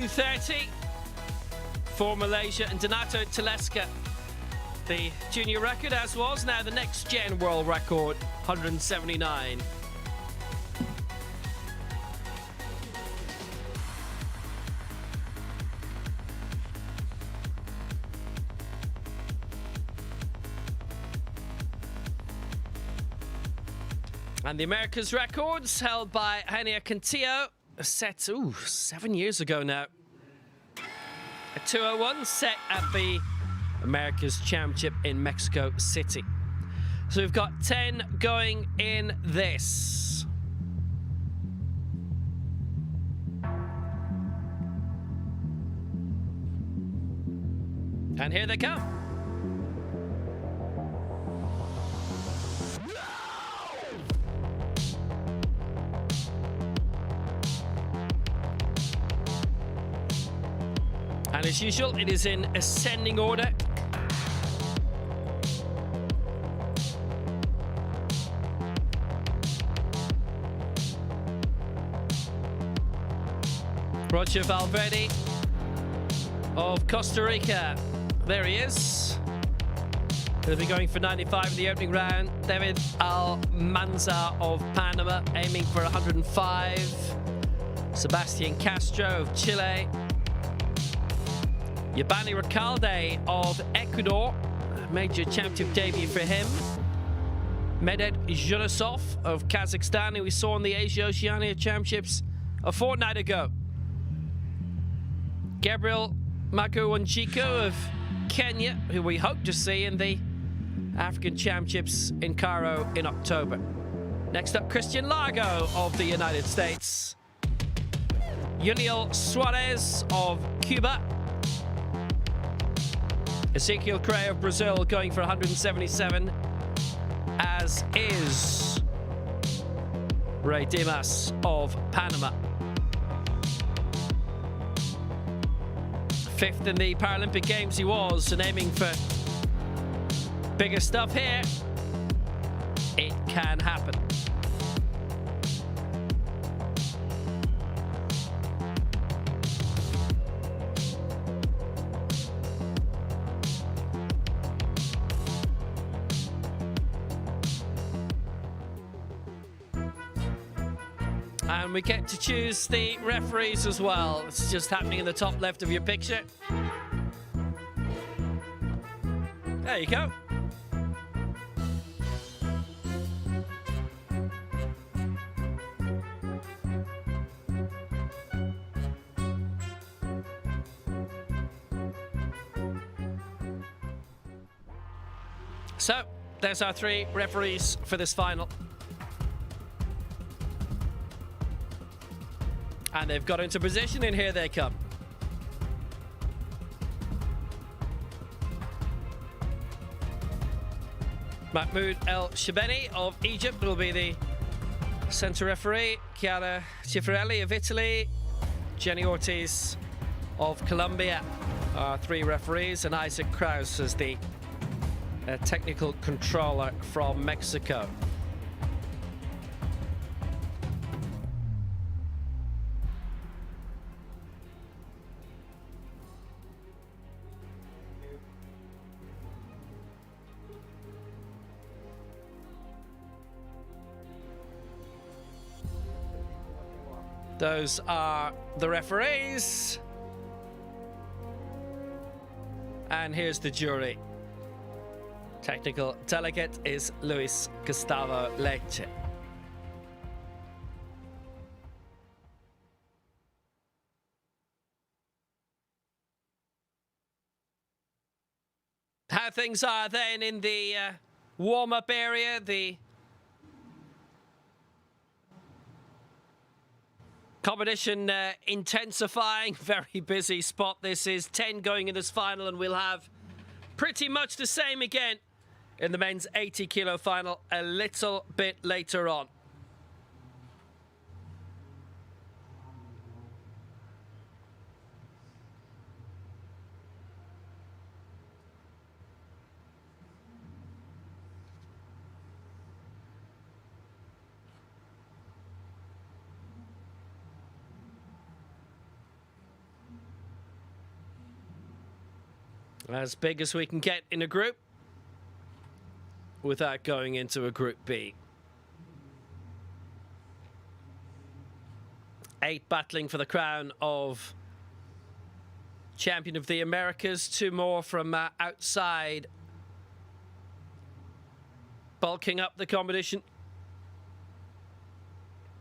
2:30 for Malaysia, and Donato Teleska, the junior record, as was now the next gen world record, 179. And the Americas records held by Hania Cantillo, set 7 years ago now. A 2:01 set at the Americas Championship in Mexico City. So we've got 10 going in this. And here they come. And as usual, it is in ascending order. Roger Valverde of Costa Rica. There he is. He'll be going for 95 in the opening round. David Almanza of Panama aiming for 105. Sebastian Castro of Chile. Yabani Recalde of Ecuador, major championship debut for him. Meded Jurasov of Kazakhstan, who we saw in the Asia-Oceania Championships a fortnight ago. Gabriel Makuwanjiko of Kenya, who we hope to see in the African Championships in Cairo in October. Next up, Christian Largo of the United States. Yuniel Suarez of Cuba. Ezekiel Correa of Brazil going for 177, as is Ray Dimas of Panama. Fifth in the Paralympic Games he was, and aiming for bigger stuff here. It can happen. And we get to choose the referees as well. It's just happening in the top left of your picture. There you go. So, there's our three referees for this final. And they've got into position, and here they come. Mahmoud El Shabeni of Egypt will be the centre referee. Chiara Cifarelli of Italy. Jenny Ortiz of Colombia are three referees, and Isaac Kraus is the technical controller from Mexico. Those are the referees. And here's the jury. Technical delegate is Luis Gustavo Leche. How things are then in the warm-up area, the competition intensifying. Very busy spot this is. 10 going in this final, and we'll have pretty much the same again in the men's 80 kilo final a little bit later on. As big as we can get in a group without going into a Group B. 8 battling for the crown of Champion of the Americas. 2 more from outside, bulking up the competition.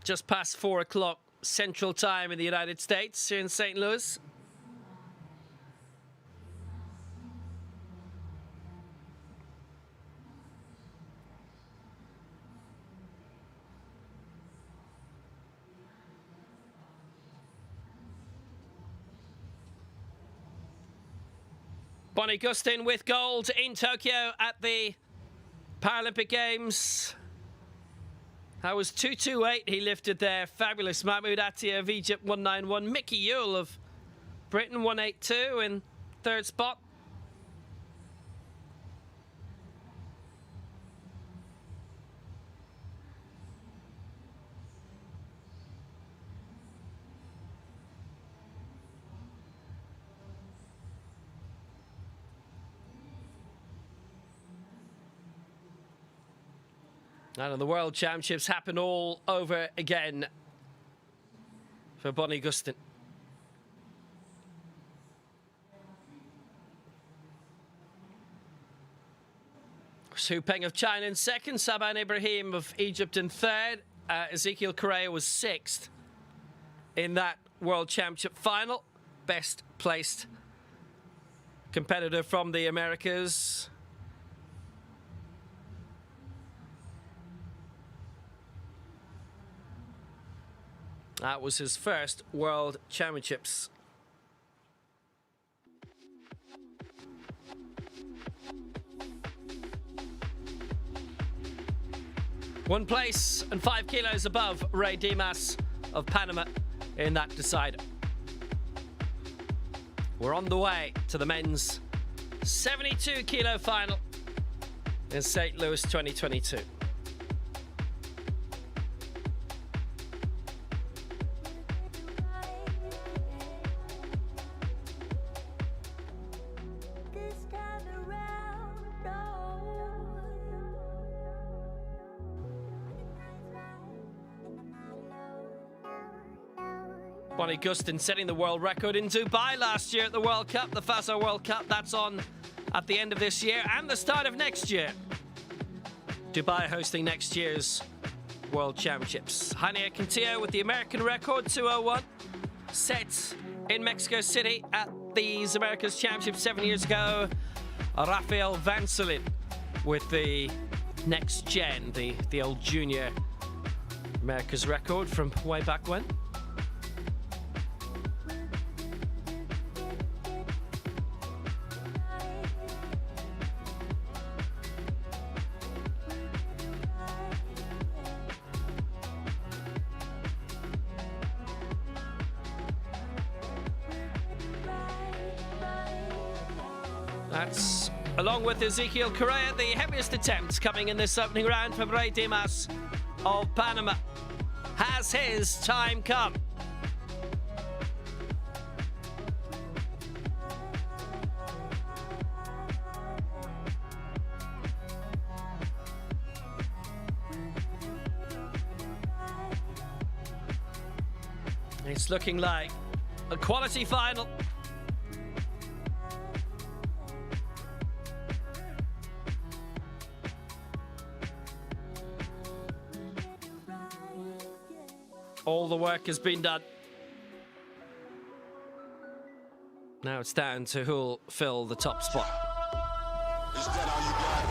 Just past 4 o'clock Central Time in the United States, here in St. Louis. Bonnie Gustin with gold in Tokyo at the Paralympic Games. That was 2:28 he lifted there. Fabulous. Mahmoud Attia of Egypt, 191. Mickey Yule of Britain, 182 in 3rd spot. And the World Championships happen all over again for Bonnie Gustin. Su Peng of China in 2nd, Saban Ibrahim of Egypt in 3rd. Ezekiel Correa was 6th in that World Championship final. Best placed competitor from the Americas. That was his first World Championships. One place and 5 kilos above Ray Dimas of Panama in that decider. We're on the way to the men's 72 kilo final in St. Louis 2022. Bonnie Gustin setting the world record in Dubai last year at the World Cup, the FASO World Cup. That's on at the end of this year and the start of next year. Dubai hosting next year's World Championships. Hania Quintillo with the American record, 2:01, set in Mexico City at these America's Championships 7 years ago. Rafael Vancelin with the next gen, the old junior America's record from way back when. That's, along with Ezekiel Correa, the heaviest attempt coming in this opening round from Ray Dimas of Panama. Has his time come? It's looking like a quality final. All the work has been done. Now it's down to who'll fill the top spot. Is that all you got?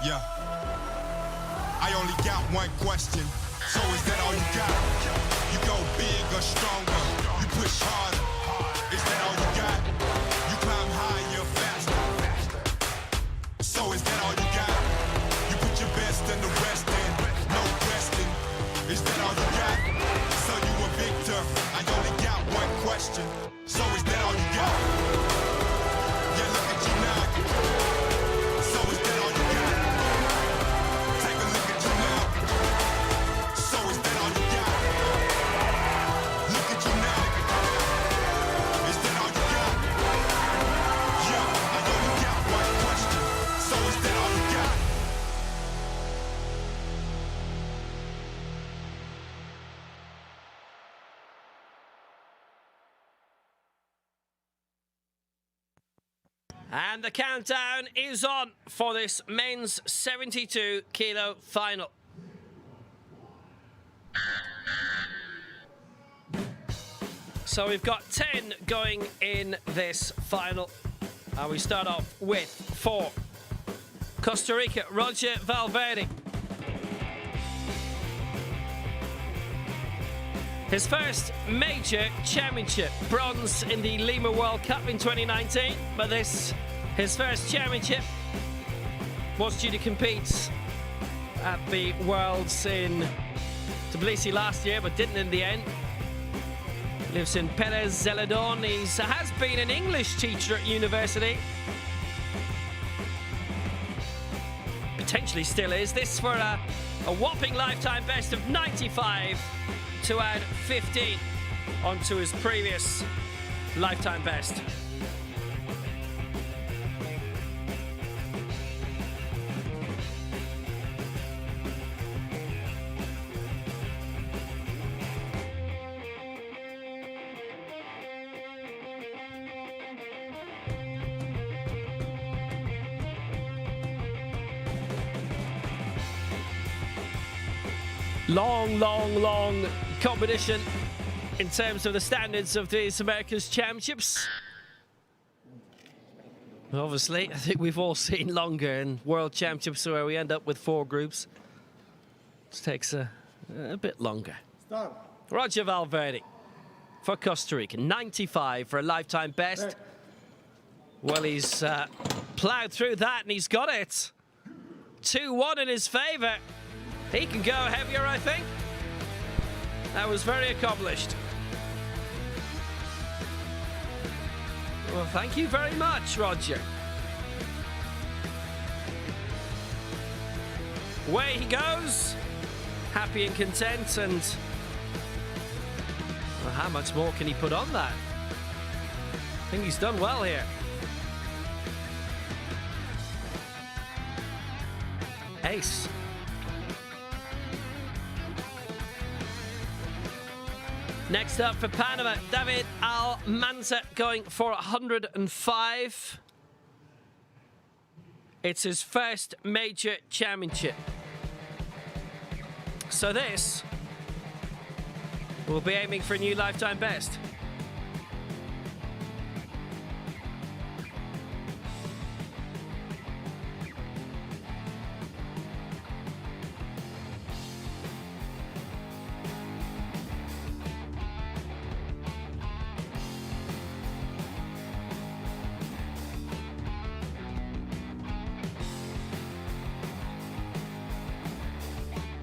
Yeah. I only got one question. So is that all you got? You go big or stronger. You push harder. Is that all you got? You climb higher, faster. So is that all you got? You put your best and the rest in. No resting. Is that all you got? So you a victor. I only got one question. So is that all you got? Yeah, look at you now. So is that all you got? Take a look at you now. So is that all you got? Look at you now. Is that all you got? And the countdown is on for this men's 72 kilo final. So we've got 10 going in this final. And we start off with, for Costa Rica, Roger Valverde. His first major championship, bronze in the Lima World Cup in 2019, but his first championship was due to compete at the Worlds in Tbilisi last year, but didn't in the end. Lives in Perez Zeledon. He has been an English teacher at university. Potentially still is. This for a whopping lifetime best of 95 to add 15 onto his previous lifetime best. Long competition in terms of the standards of these America's Championships. Obviously, I think we've all seen longer in World Championships where we end up with 4 groups. This takes a bit longer. Stop. Roger Valverde for Costa Rica, 95 for a lifetime best. Well, he's ploughed through that and he's got it. 2-1 in his favour. He can go heavier, I think. That was very accomplished. Well, thank you very much, Roger. Away he goes. Happy and content, and well, how much more can he put on that? I think he's done well here. Ace. Next up for Panama, David Almanza going for 105. It's his first major championship. So this will be aiming for a new lifetime best.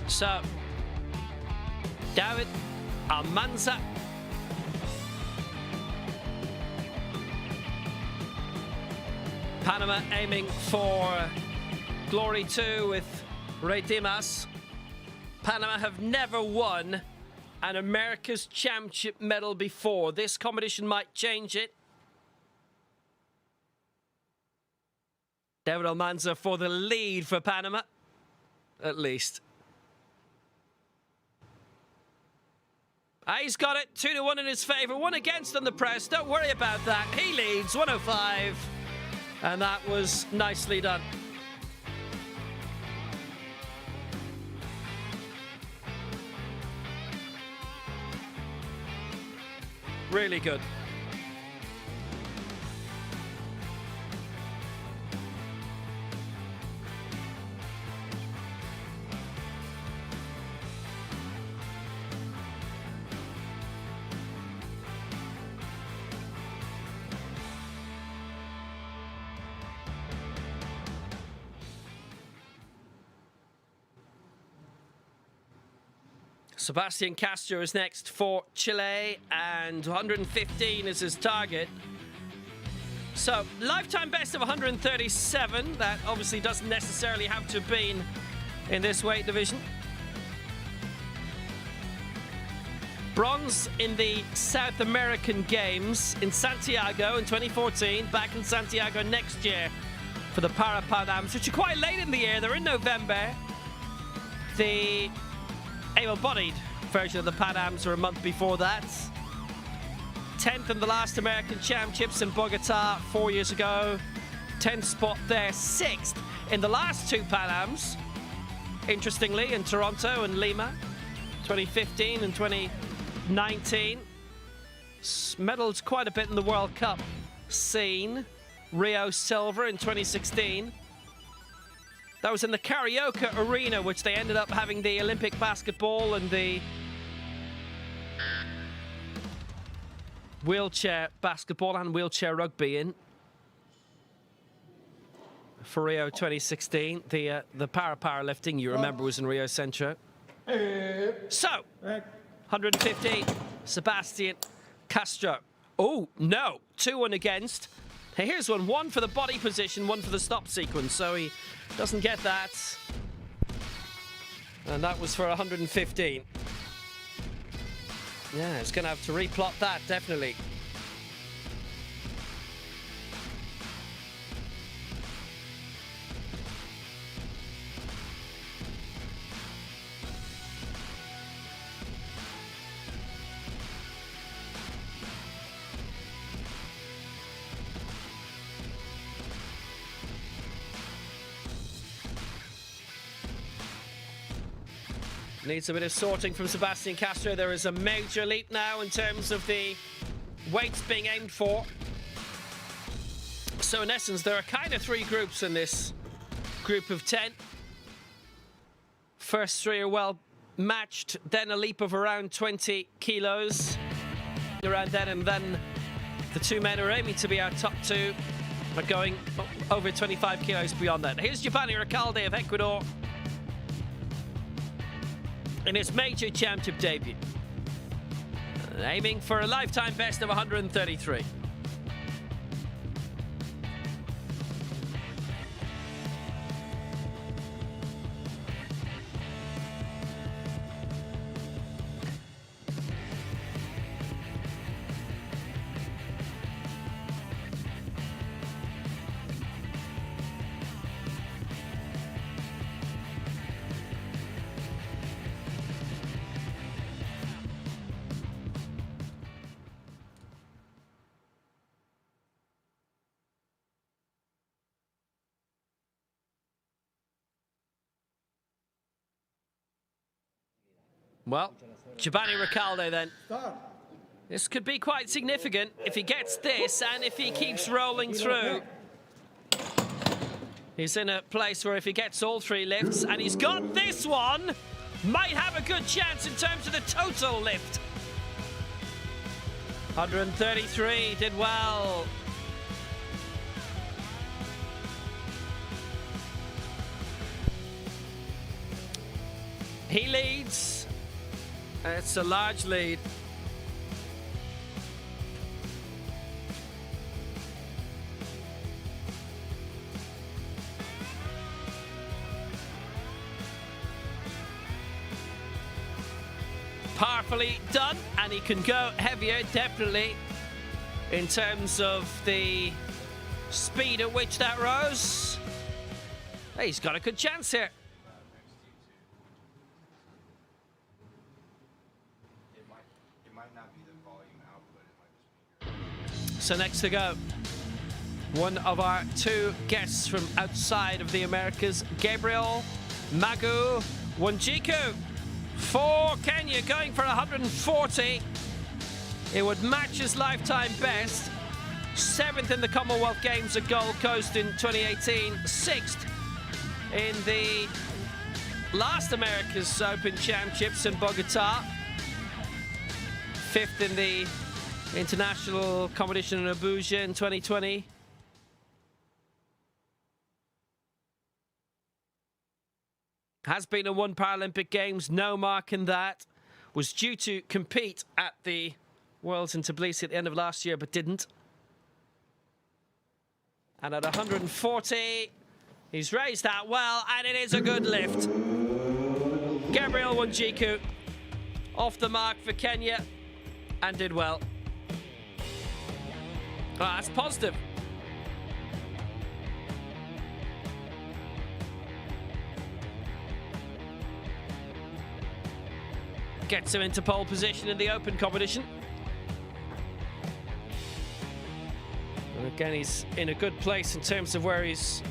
So, David Almanza. Panama aiming for glory too with Ray Dimas. Panama have never won an America's Championship medal before. This competition might change it. David Almanza for the lead for Panama, at least. He's got it, 2-1 in his favour, 1 against on the press. Don't worry about that. He leads 105, and that was nicely done. Really good. Sebastian Castro is next for Chile, and 115 is his target. So, lifetime best of 137. That obviously doesn't necessarily have to have been in this weight division. Bronze in the South American Games in Santiago in 2014. Back in Santiago next year for the Parapan, which are quite late in the year. They're in November. The able-bodied version of the Pan Ams were a month before that. 10th in the last American Championships in Bogota 4 years ago. 10th spot there, 6th in the last 2 Pan Ams. Interestingly, in Toronto and Lima, 2015 and 2019. Medals quite a bit in the World Cup scene. Rio silver in 2016. That was in the Karaoke Arena, which they ended up having the Olympic basketball and the wheelchair basketball and wheelchair rugby in. For Rio 2016, the Paralympic, you remember, was in Rio Centro. So, 150, Sebastian Castro. Oh, no, 2-1 against. Here's one for the body position, 1 for the stop sequence, so he doesn't get that. And that was for 115. Yeah, it's going to have to replot that, definitely. Needs a bit of sorting from Sebastian Castro. There is a major leap now in terms of the weights being aimed for. So in essence, there are kind of 3 groups in this group of 10. First 3 are well matched, then a leap of around 20 kilos around then, and then the 2 men are aiming to be our top 2 are going over 25 kilos beyond that. Here's Giovanni Recalde of Ecuador in his major championship debut, aiming for a lifetime best of 133. Well, Giovanni Recalde then. This could be quite significant if he gets this and if he keeps rolling through. He's in a place where if he gets all 3 lifts, and he's got this one, might have a good chance in terms of the total lift. 133, did well. He leads. It's a large lead. Powerfully done, and he can go heavier, definitely, in terms of the speed at which that rose. Hey, he's got a good chance here. So next to go, one of our 2 guests from outside of the Americas, Gabriel Magu Wanjiku for Kenya, going for 140. It would match his lifetime best. 7th in the Commonwealth Games at Gold Coast in 2018, 6th in the last America's Open Championships in Bogota, 5th in the international competition in Abuja in 2020. Has been in 1 Paralympic Games, no mark in that. Was due to compete at the Worlds in Tbilisi at the end of last year, but didn't. And at 140, he's raised that well, and it is a good lift. Gabriel Wanjiku off the mark for Kenya and did well. Oh, that's positive. Gets him into pole position in the open competition. And again, he's in a good place in terms of where he's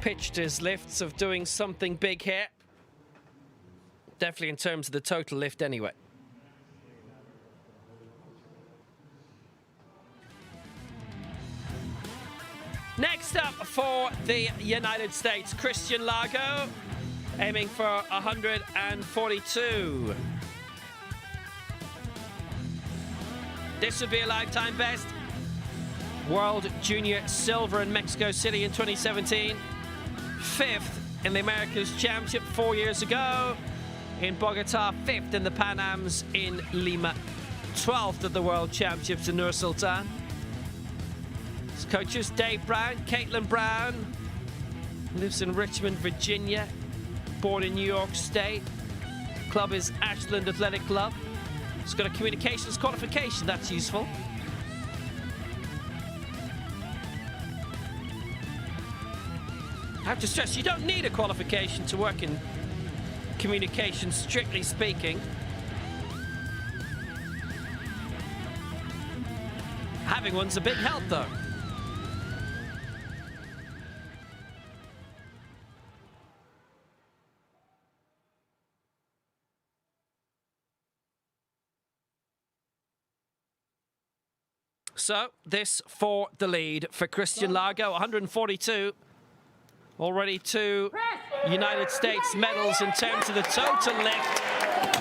pitched his lifts of doing something big here. Definitely in terms of the total lift anyway. Next up for the United States, Christian Largo, aiming for 142. This would be a lifetime best. World Junior Silver in Mexico City in 2017. 5th in the Americas Championship 4 years ago. In Bogota, 5th in the Pan Ams in Lima. 12th at the World Championships in Nur Sultan. His coaches, Dave Brown, Caitlin Brown. Lives in Richmond, Virginia. Born in New York State. Club is Ashland Athletic Club. He's got a communications qualification, that's useful. I have to stress, you don't need a qualification to work in communications, strictly speaking. Having one's a big help, though. So, this for the lead for Christian Largo, 142. Already 2 United States medals in terms of the total lift.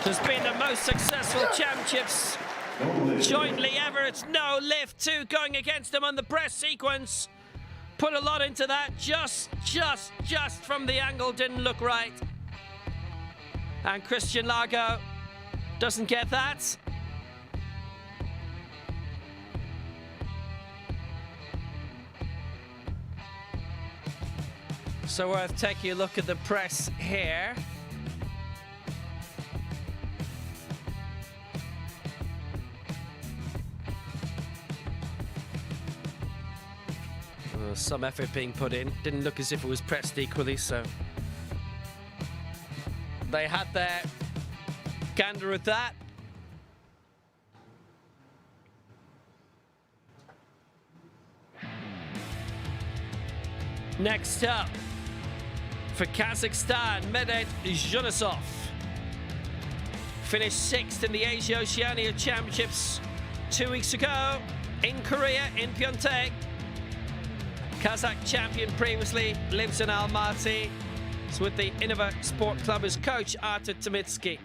Has been the most successful championships jointly ever. It's no lift. 2 going against him on the press sequence. Put a lot into that. Just from the angle didn't look right. And Christian Largo doesn't get that. So worth taking a look at the press here. Some effort being put in. Didn't look as if it was pressed equally, so they had their gander at that. Next up, for Kazakhstan, Medet Zhunisov. Finished 6th in the Asia Oceania Championships 2 weeks ago in Korea, in Pyeongtaek. Kazakh champion previously, lives in Almaty. He's with the Innova Sport Club as coach, Artur Timitsky.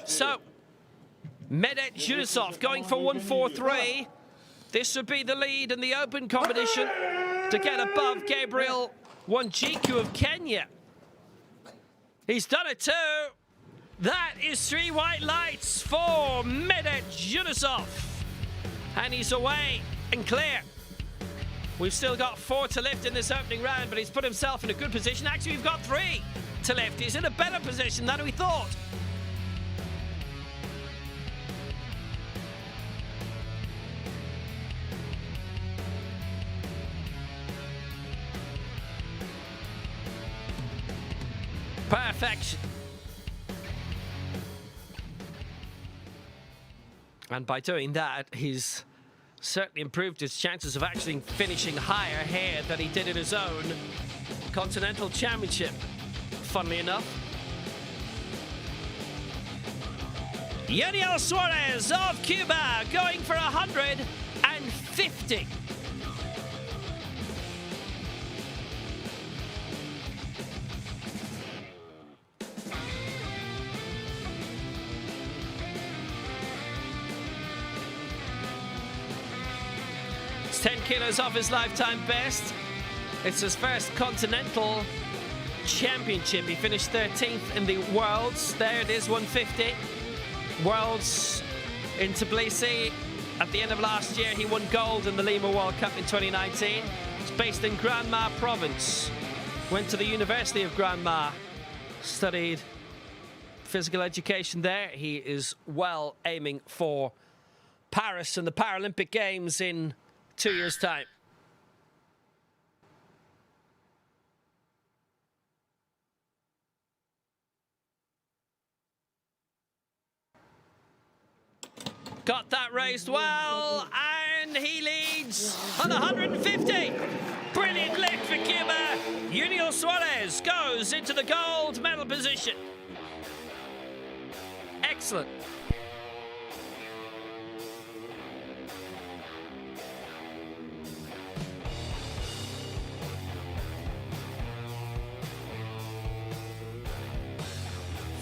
So, Medet Zhunisov going for 143. This would be the lead in the open competition to get above Gabriel Wanjiku of Kenya. He's done it too. That is 3 white lights for Medet Zhunisov. And he's away and clear. We've still got 4 to lift in this opening round, but he's put himself in a good position. Actually, we've got 3 to lift. He's in a better position than we thought. Perfection. And by doing that, he's certainly improved his chances of actually finishing higher here than he did in his own Continental Championship, funnily enough. Yaniel Suarez of Cuba going for 150. It's 10 kilos off his lifetime best. It's his first Continental Championship. He finished 13th in the Worlds. There it is, 150. Worlds in Tbilisi. At the end of last year, he won gold in the Lima World Cup in 2019. He's based in Granma Province. Went to the University of Granma. Studied physical education there. He is well aiming for Paris and the Paralympic Games in 2 years' time. Got that raised well, and he leads on 150. Brilliant lift for Cuba. Junior Suarez goes into the gold medal position. Excellent.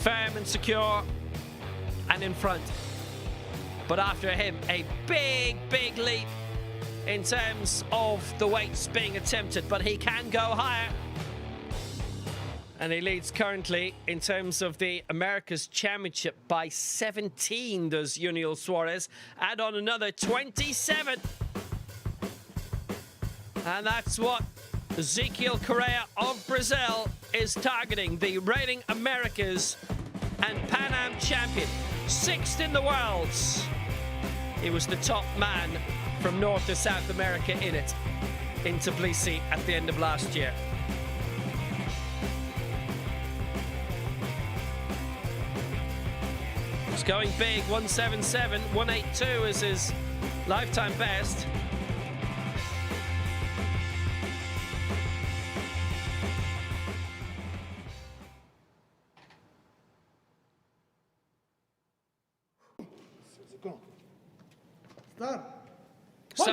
Firm and secure and in front. But after him, a big, big leap in terms of the weights being attempted, but he can go higher. And he leads currently in terms of the America's Championship by 17, does Junior Suarez. Add on another 27. And that's what Ezequiel Correa of Brazil is targeting, the reigning Americas and Pan Am champion, 6th in the world. He was the top man from North to South America in it, in Tbilisi at the end of last year. He's going big, 177, 182 is his lifetime best. So,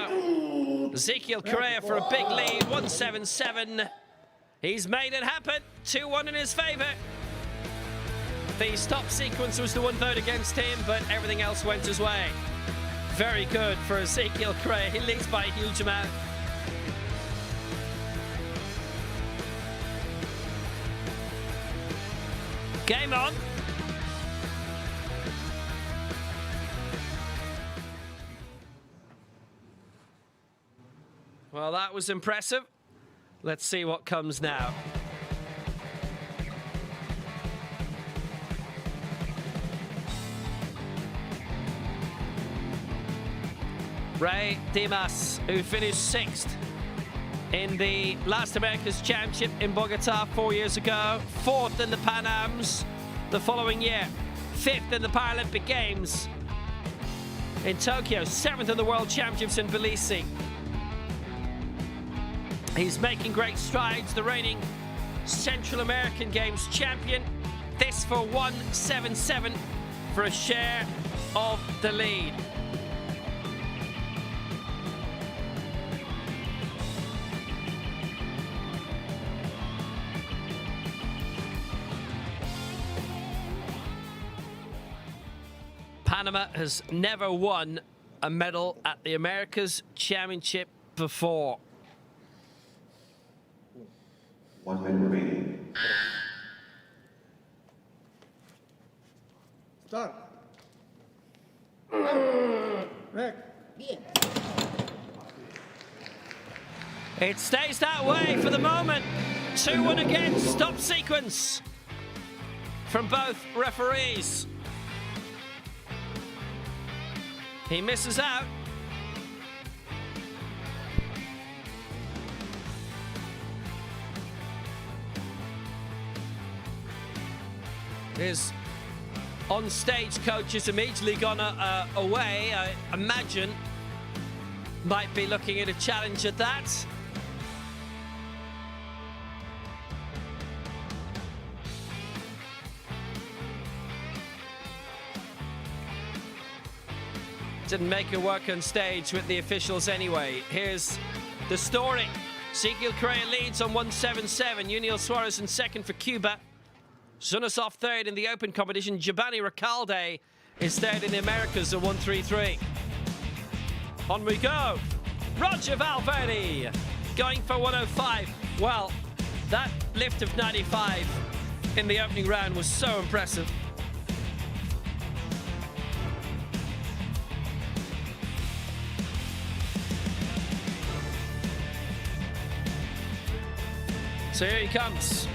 Ezequiel Correa for a big lead, 177. He's made it happen, 2-1 in his favour. The stop sequence was the one vote against him, but everything else went his way. Very good for Ezequiel Correa. He leads by a huge amount. Game on. Well, that was impressive. Let's see what comes now. Ray Dimas, who finished 6th in the last America's Championship in Bogota 4 years ago, 4th in the Pan Ams the following year, 5th in the Paralympic Games in Tokyo, 7th in the World Championships in Tbilisi. He's making great strides, the reigning Central American Games champion. This for 177 for a share of the lead. Panama has never won a medal at the America's Championship before. 1 minute remaining. Start. Back. It stays that way for the moment. 2-1 again, stop sequence from both referees. He misses out. His on-stage coach has immediately gone away. I imagine might be looking at a challenge at that. Didn't make it work on stage with the officials anyway. Here's the story. Ezequiel Correa leads on 177. Junior Suarez in 2nd for Cuba. Zunosov 3rd in the open competition. Giovanni Recalde is 3rd in the Americas at 133. On we go. Roger Valverde going for 105. Well, that lift of 95 in the opening round was so impressive. So here he comes.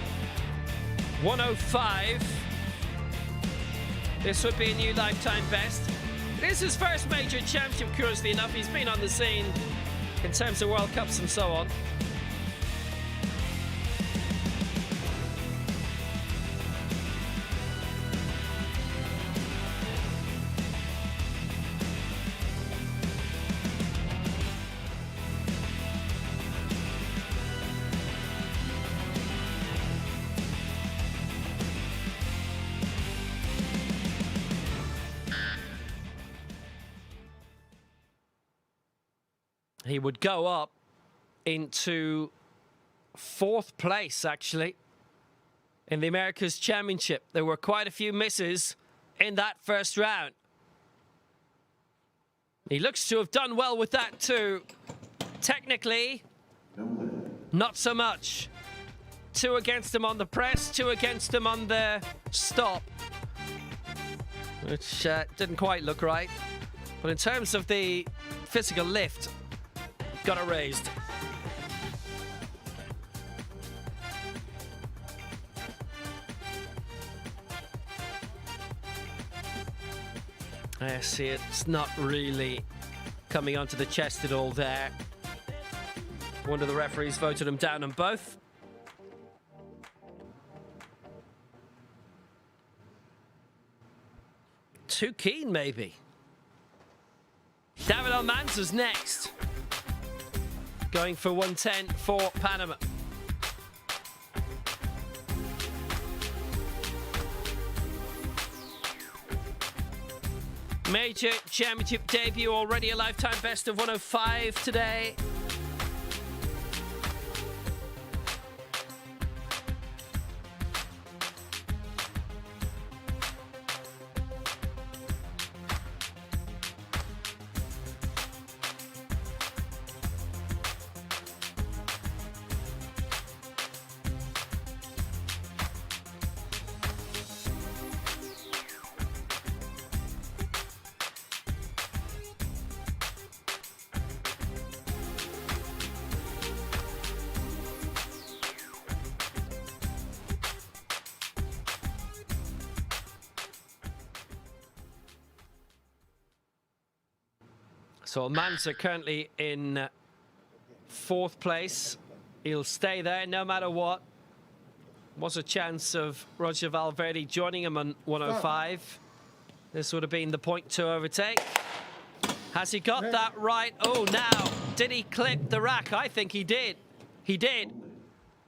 105. This would be a new lifetime best. It is his first major championship, curiously enough. He's been on the scene in terms of World Cups and so on. He would go up into 4th place, actually, in the Americas Championship. There were quite a few misses in that first round. He looks to have done well with that too. Technically, not so much. 2 against him on the press, 2 against him on the stop, which didn't quite look right. But in terms of the physical lift, got it raised. I see it's not really coming onto the chest at all there. One of the referees voted him down on both. Too keen, maybe. David Almanza's next. Going for 110 for Panama. Major championship debut, already a lifetime best of 105 today. So Almanza currently in 4th place. He'll stay there no matter what. Was a chance of Roger Valverde joining him on 105. This would have been the point to overtake. Has he got that right? Oh, now, did he clip the rack? I think he did. He did.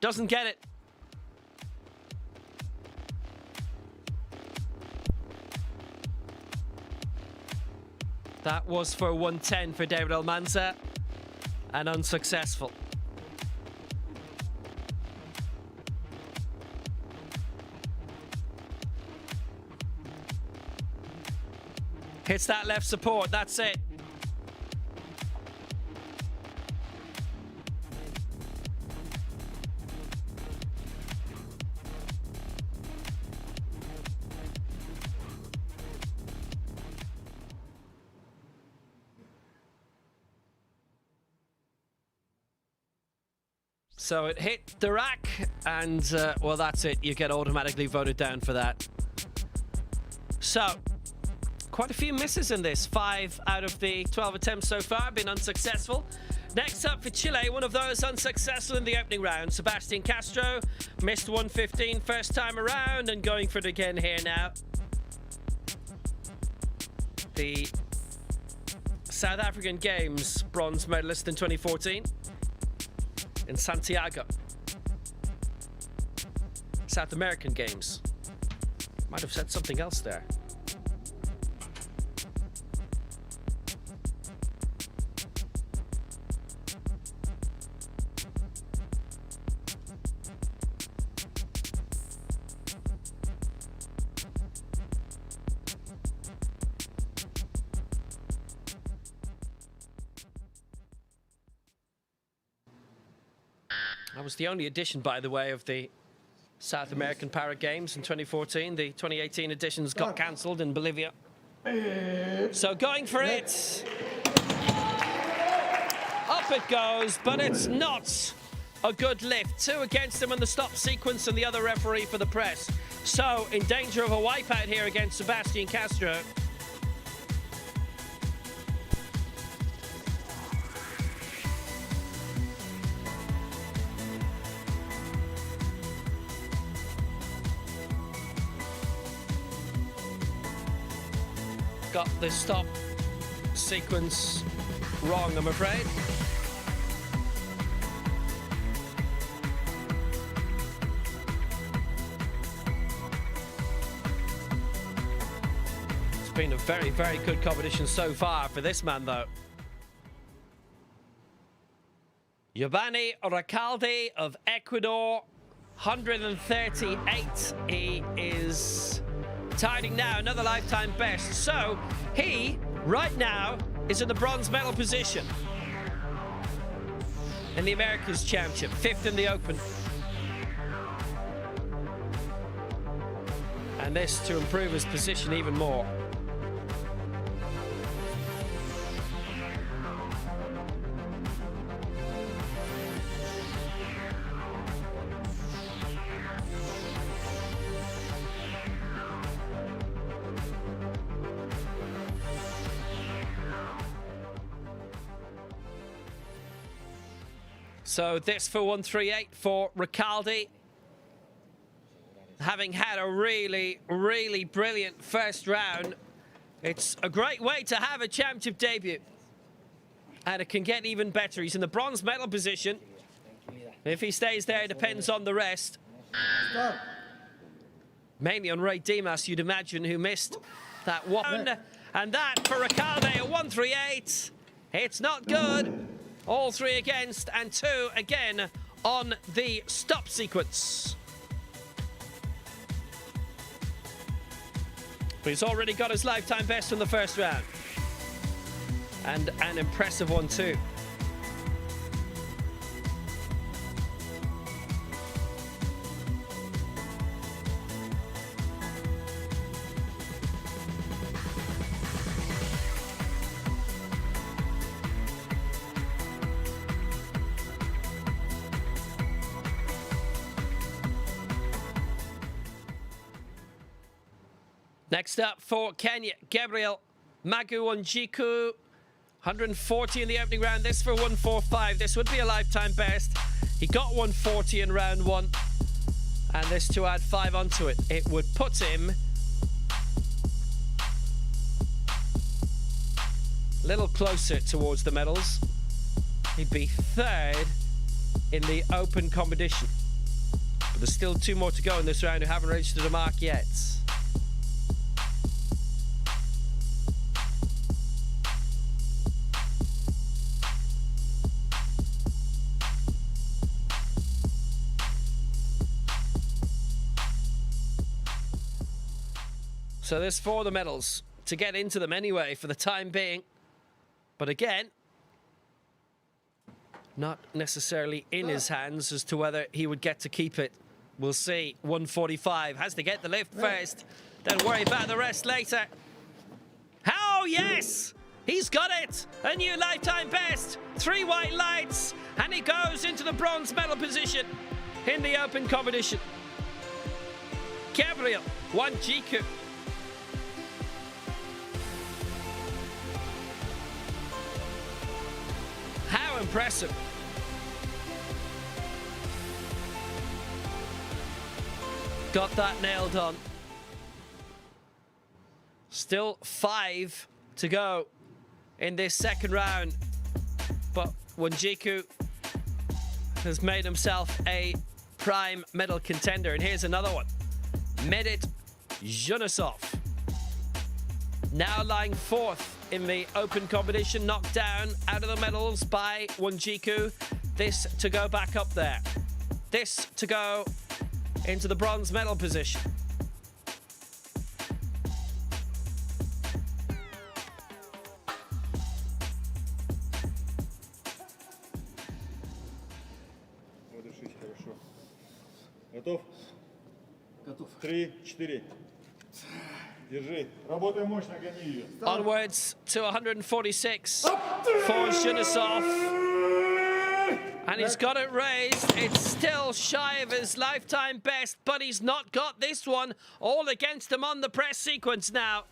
Doesn't get it. That was for 110 for David Almanza, and unsuccessful. Hits that left support, that's it. So it hit the rack, and well, that's it. You get automatically voted down for that. So, quite a few misses in this. 5 out of the 12 attempts so far have been unsuccessful. Next up for Chile, one of those unsuccessful in the opening round. Sebastian Castro missed 115 first time around, and going for it again here now. The South African Games bronze medalist in 2014. In Santiago. South American Games. Might have said something else there. That was the only edition, by the way, of the South American Para Games in 2014. The 2018 editions got cancelled in Bolivia. So going for it. Up it goes, but it's not a good lift. 2 against him in the stop sequence, and the other referee for the press. So in danger of a wipeout here against Sebastian Castro. got the stop sequence wrong, I'm afraid. It's been a very, very good competition so far for this man, though. Giovanni Recalde of Ecuador, 138. He is tidying now another lifetime best. So he, right now, is in the bronze medal position in the Americas Championship, 5th in the Open. And this to improve his position even more. So this for 138 for Recalde. Having had a really, really brilliant first round, it's a great way to have a championship debut. And it can get even better. He's in the bronze medal position. If he stays there, it depends on the rest. Mainly on Ray Dimas, you'd imagine, who missed that one. And that for Recalde, a 138. It's not good. All 3 against, and 2 again on the stop sequence. But he's already got his lifetime best from the first round. And an impressive one too. Next up for Kenya, Gabriel Magu-Wanjiku, 140 in the opening round. This for 145. This would be a lifetime best. He got 140 in round 1. And this to add 5 onto it. It would put him a little closer towards the medals. He'd be 3rd in the open competition. But there's still 2 more to go in this round who haven't reached the mark yet. So there's 4 of the medals to get into them anyway for the time being. But again, not necessarily in his hands as to whether he would get to keep it. We'll see. 145 has to get the lift first, then worry about the rest later. Oh, yes! He's got it! A new lifetime best. 3 white lights, and he goes into the bronze medal position in the open competition. Gabriel Wanjiku. How impressive. Got that nailed on. Still 5 to go in this second round. But Wanjiku has made himself a prime medal contender. And here's another one. Medit Junisov. Now lying 4th in the open competition, knocked down out of the medals by Wanjiku. This to go back up there. This to go into the bronze medal position. Готов? Готов. 3, 4. Держи. Работай мощно, гони ее. Onwards to 146 for Junisov. And he's got it raised. It's still shy of his lifetime best, but he's not got this one. All against him on the press sequence now.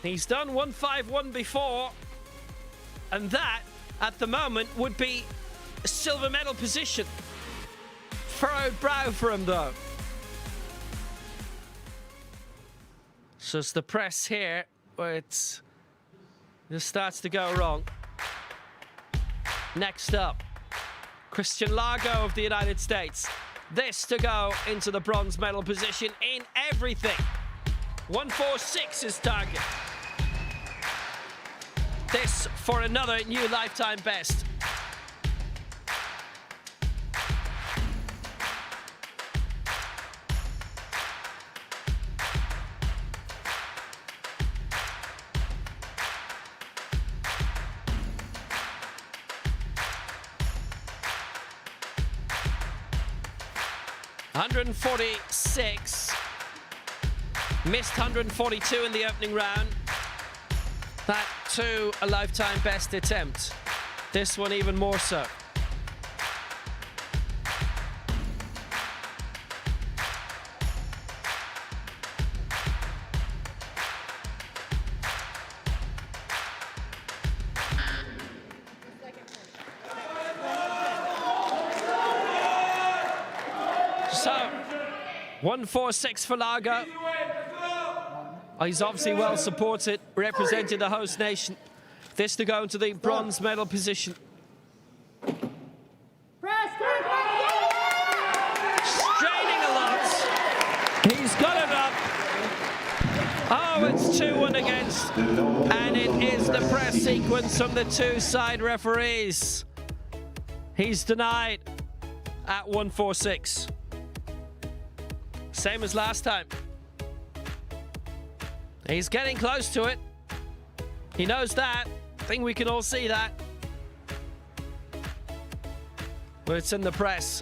He's done 151 before. And that, at the moment, would be a silver medal position. Furrowed brow for him, though. So it's the press here where it starts to go wrong. Next up, Christian Largo of the United States. This to go into the bronze medal position in everything. 146 is target. This for another new lifetime best. .146, missed 142 in the opening round. That too a lifetime best attempt. This one even more so. So, 146 for Largo. He's obviously well supported, representing the host nation. This to go into the bronze medal position. Straining a lot. He's got it up. Oh, it's 2-1 against. And it is the press sequence from the two side referees. He's denied at 146. Same as last time. He's getting close to it. He knows that. I think we can all see that. But it's in the press.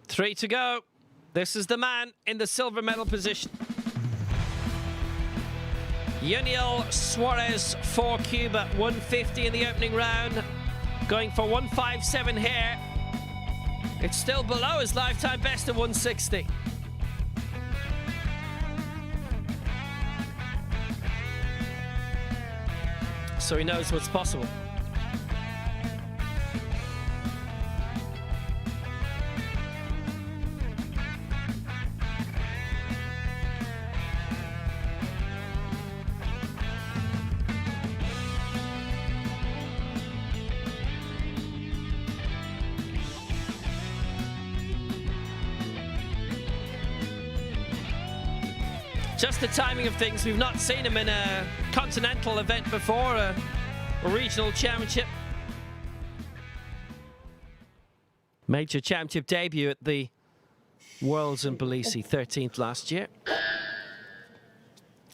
Three to go. This is the man in the silver medal position. Yuniel Suarez for Cuba, 150 in the opening round, going for 157 here. It's still below his lifetime best of 160. So he knows what's possible. Just the timing of things. We've not seen him in a continental event before, a regional championship. Major championship debut at the Worlds in Tbilisi, 13th last year.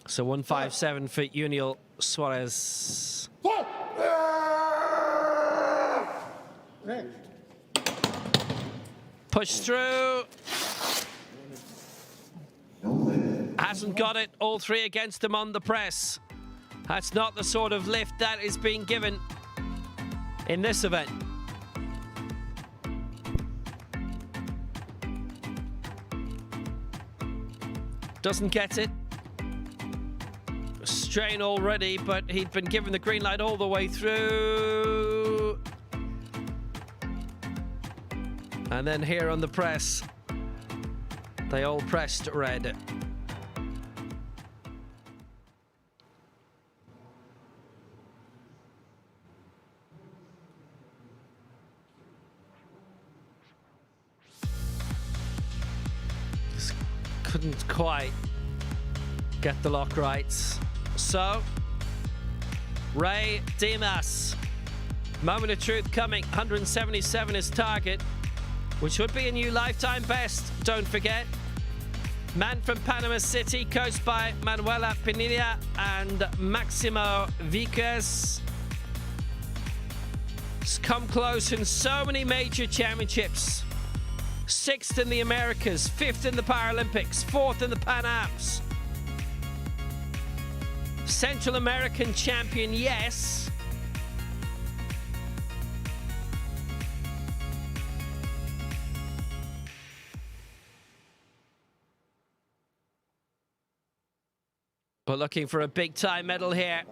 So 157 for Yuniel Suarez. Push through. Hasn't got it, all three against him on the press. That's not the sort of lift that is being given in this event. Doesn't get it. Strain already, but he'd been given the green light all the way through. And then here on the press, they all pressed red. Couldn't quite get the lock right. So, Ray Dimas, moment of truth coming. 177 is target, which would be a new lifetime best, don't forget. Man from Panama City, coached by Manuela Pinilla and Maximo Viquez. It's come close in so many major championships. 6th in the Americas, 5th in the Paralympics, 4th in the Pan Ams. Central American champion, yes. But looking for a big-time medal here.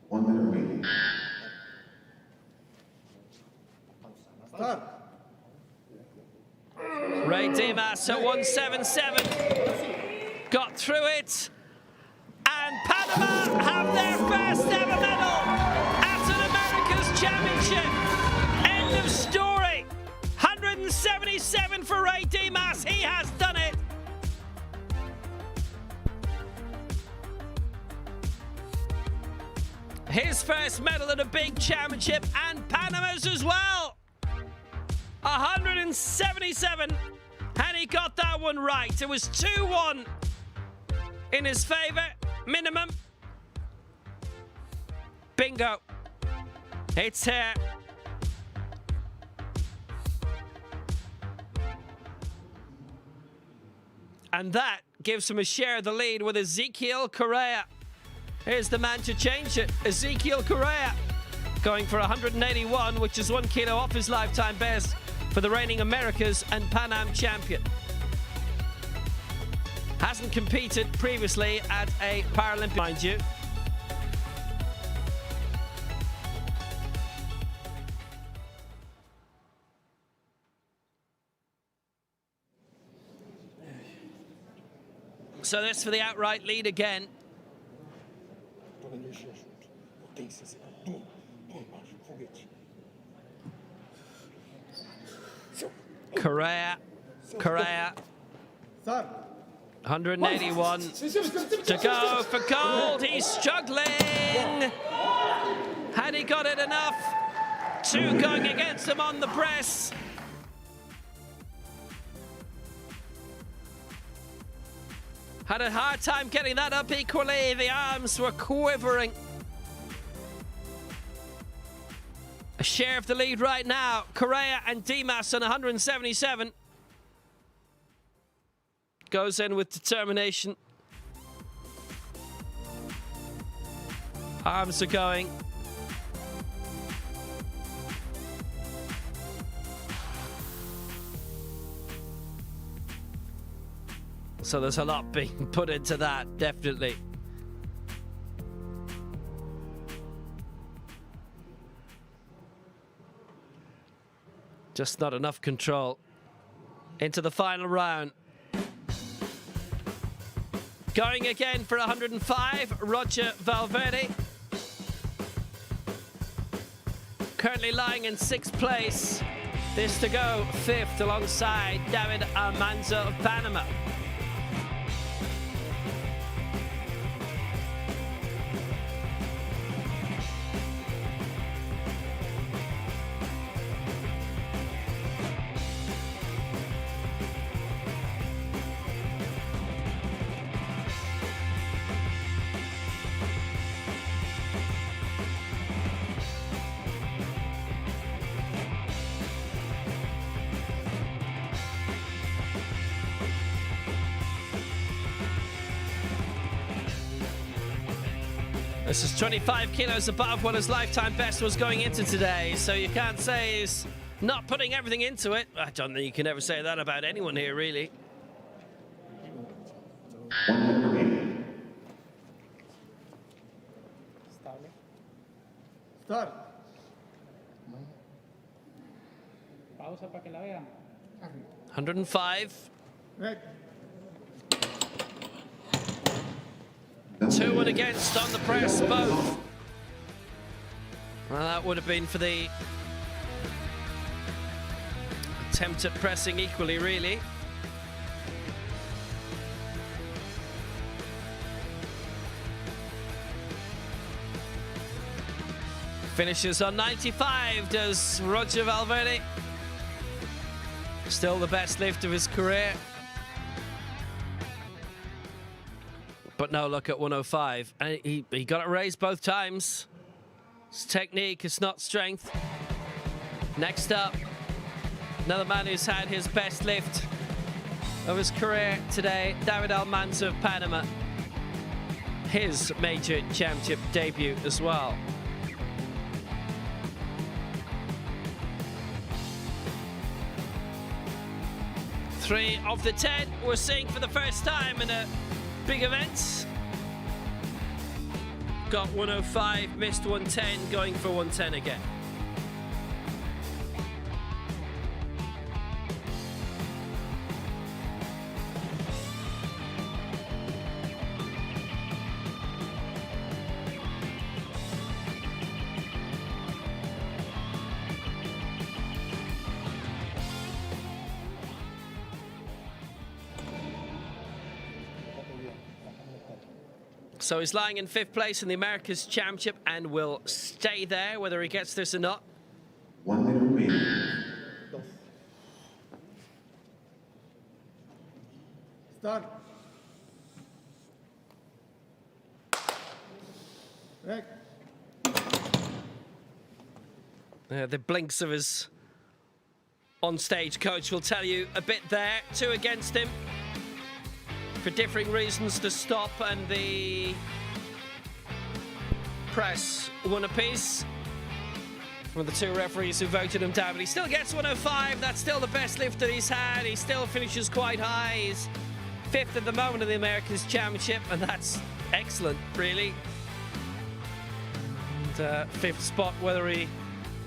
One minute remaining. Ray Dimas at 177. Got through it. And Panama have their first ever medal at an America's Championship. End of story. 177 for Ray Dimas. He has done it. His first medal at a big championship, and Panama's as well. 177, and he got that one right. It was 2-1 in his favor, minimum. Bingo. It's here. And that gives him a share of the lead with Ezekiel Correa. Here's the man to change it, Ezekiel Correa, going for 181, which is 1 kilo off his lifetime best for the reigning Americas and Pan Am champion. Hasn't competed previously at a Paralympic, mind you. So this for the outright lead again. Correa, 181 to go for gold. He's struggling. Had he got it enough? 2 going against him on the press. Had a hard time getting that up equally. The arms were quivering. A share of the lead right now. Correa and Dimas on 177. Goes in with determination. Arms are going. So there's a lot being put into that, definitely. Just not enough control. Into the final round. Going again for 105, Roger Valverde. Currently lying in 6th place. This to go 5th alongside David Almanza of Panama. This is 25 kilos above what his lifetime best was going into today, so you can't say he's not putting everything into it. I don't think you can ever say that about anyone here, really. 1 minute remaining. Start. Pausa para que la vean. 105. Right. 2 and against on the press, both. Well, that would have been for the attempt at pressing equally, really. Finishes on 95, does Roger Valverde. Still the best lift of his career. But no look at 105. And he got it raised both times. It's technique, it's not strength. Next up, another man who's had his best lift of his career today, David Almanza of Panama. His major championship debut as well. 3 of the 10 we're seeing for the first time in a big event. Got 105, missed 110, going for 110 again. So he's lying in 5th place in the Americas Championship and will stay there, whether he gets this or not. 1 minute remaining. Start. Back. The blinks of his on-stage coach will tell you a bit there. 2 against him for differing reasons to stop, and the press 1 apiece from the 2 referees who voted him down. But he still gets 105. That's still the best lift that he's had. He still finishes quite high. He's 5th at the moment in the Americas Championship, and that's excellent, really. And 5th spot, whether he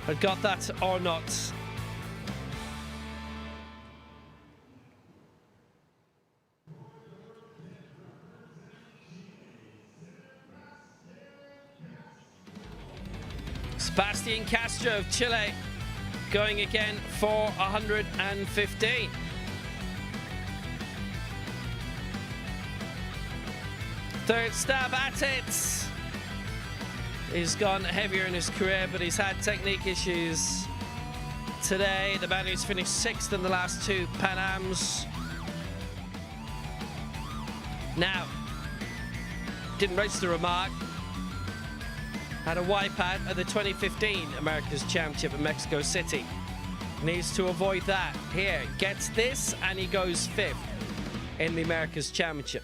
had got that or not. Sebastian Castro of Chile going again for 115. Third stab at it. He's gone heavier in his career, but he's had technique issues today. The man who's finished 6th in the last 2 Pan Ams. Now, didn't register a mark. Had a wipeout at the 2015 America's Championship in Mexico City. Needs to avoid that. Here, gets this, and he goes 5th in the America's Championship.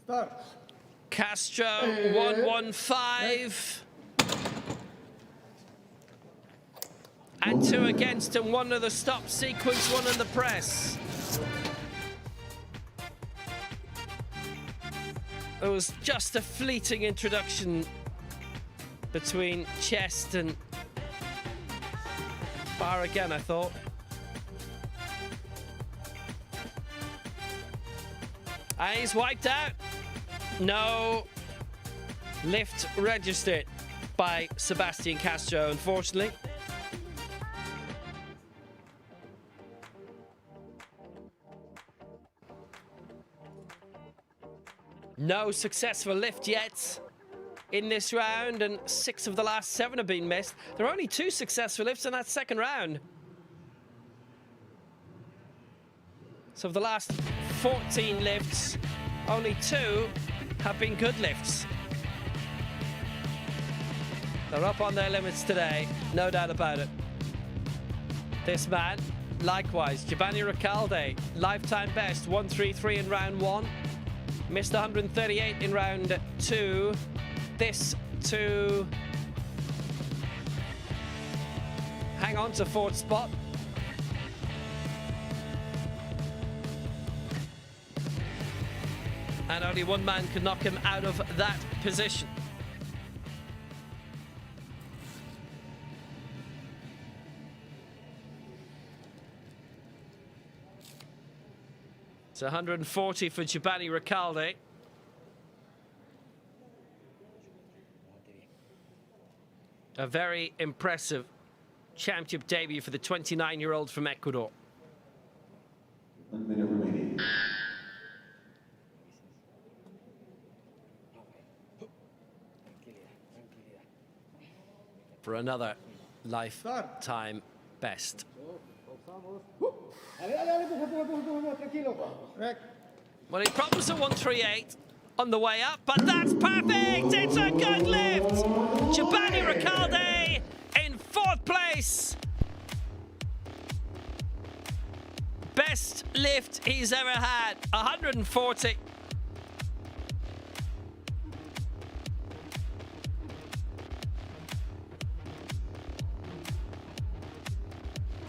Start. Castro 115. And 2 against him, 1 of the stop sequence, 1 in the press. It was just a fleeting introduction between chest and bar again, I thought. And he's wiped out. No lift registered by Sebastian Castro, unfortunately. No successful lift yet in this round, and 6 of the last 7 have been missed. There are only 2 successful lifts in that second round. So of the last 14 lifts, only 2 have been good lifts. They're up on their limits today, no doubt about it. This man, likewise, Giovanni Ricalde, lifetime best, 133 in round 1. Missed 138 in round 2. This to hang on to 4th spot. And only 1 man could knock him out of that position. It's 140 for Giovanni Ricalde. A very impressive championship debut for the 29-year-old from Ecuador. 1 minute remaining. For another lifetime best. Well, he promised a 138 on the way up, but that's perfect! It's a good lift! Giovanni Ricalde in 4th place. best lift he's ever had, 140.